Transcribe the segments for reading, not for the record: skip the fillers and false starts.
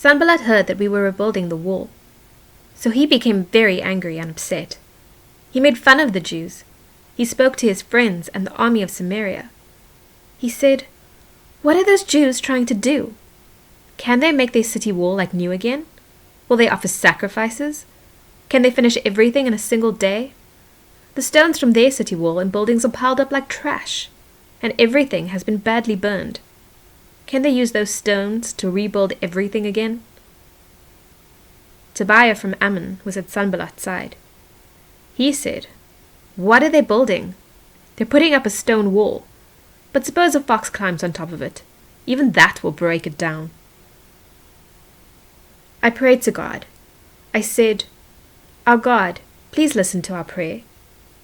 Sanballat heard that we were rebuilding the wall, so he became very angry and upset. He made fun of the Jews. He spoke to his friends and the army of Samaria. He said, "What are those Jews trying to do? Can they make their city wall like new again? Will they offer sacrifices? Can they finish everything in a single day? The stones from their city wall and buildings are piled up like trash, and everything has been badly burned. Can they use those stones to rebuild everything again?" Tobiah from Ammon was at Sanballat's side. He said, "What are they building? They're putting up a stone wall. But suppose a fox climbs on top of it. Even that will break it down." I prayed to God. I said, "Our God, please listen to our prayer.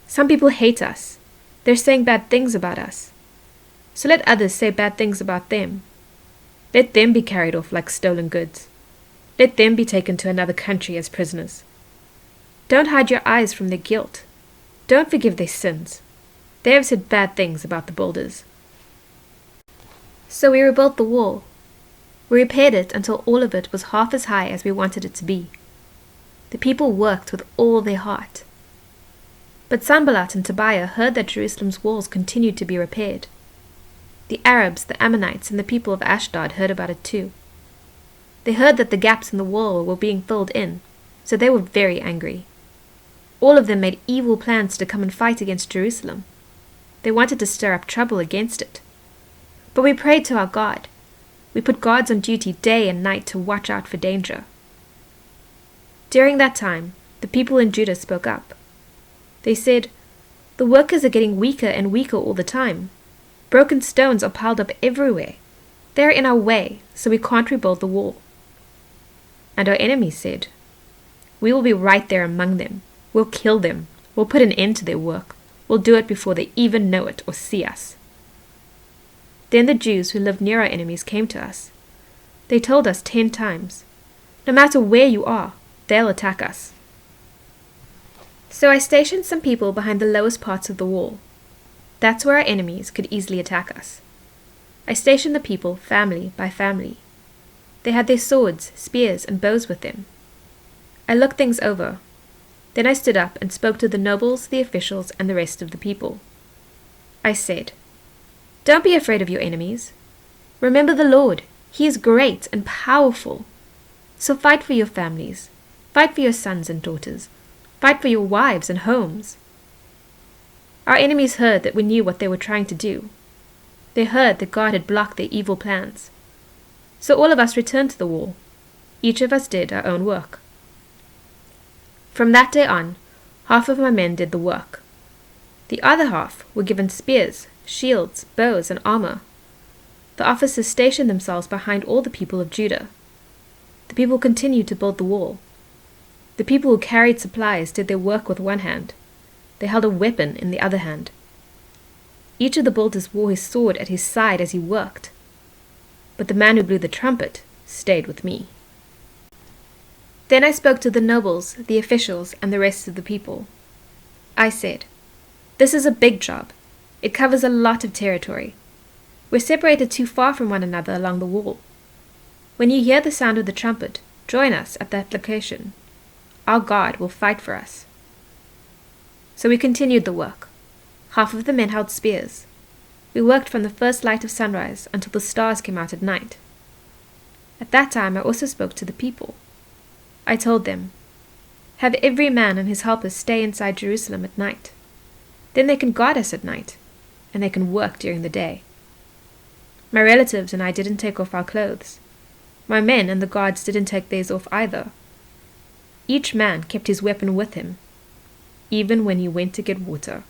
Some people hate us. They're saying bad things about us. So let others say bad things about them. Let them be carried off like stolen goods. Let them be taken to another country as prisoners. Don't hide your eyes from their guilt. Don't forgive their sins. They have said bad things about the builders." So we rebuilt the wall. We repaired it until all of it was half as high as we wanted it to be. The people worked with all their heart. But Sanballat and Tobiah heard that Jerusalem's walls continued to be repaired. The Arabs, the Ammonites, and the people of Ashdod heard about it too. They heard that the gaps in the wall were being filled in, so they were very angry. All of them made evil plans to come and fight against Jerusalem. They wanted to stir up trouble against it. But we prayed to our God. We put guards on duty day and night to watch out for danger. During that time, the people in Judah spoke up. They said, "The workers are getting weaker and weaker all the time. Broken stones are piled up everywhere. They are in our way, so we can't rebuild the wall." And our enemies said, "We will be right there among them. We'll kill them. We'll put an end to their work. We'll do it before they even know it or see us." Then the Jews who lived near our enemies came to us. They told us 10 times, "No matter where you are, they'll attack us." So I stationed some people behind the lowest parts of the wall. That's where our enemies could easily attack us. I stationed the people family by family. They had their swords, spears, and bows with them. I looked things over. Then I stood up and spoke to the nobles, the officials, and the rest of the people. I said, "Don't be afraid of your enemies. Remember the Lord. He is great and powerful. So fight for your families. Fight for your sons and daughters. Fight for your wives and homes." Our enemies heard that we knew what they were trying to do. They heard that God had blocked their evil plans. So all of us returned to the wall. Each of us did our own work. From that day on, half of my men did the work. The other half were given spears, shields, bows, and armor. The officers stationed themselves behind all the people of Judah. The people continued to build the wall. The people who carried supplies did their work with one hand. They held a weapon in the other hand. Each of the builders wore his sword at his side as he worked. But the man who blew the trumpet stayed with me. Then I spoke to the nobles, the officials, and the rest of the people. I said, "This is a big job. It covers a lot of territory. We're separated too far from one another along the wall. When you hear the sound of the trumpet, join us at that location. Our God will fight for us." So we continued the work. Half of the men held spears. We worked from the first light of sunrise until the stars came out at night. At that time I also spoke to the people. I told them, "Have every man and his helpers stay inside Jerusalem at night. Then they can guard us at night, and they can work during the day." My relatives and I didn't take off our clothes. My men and the guards didn't take theirs off either. Each man kept his weapon with him, even when he went to get water.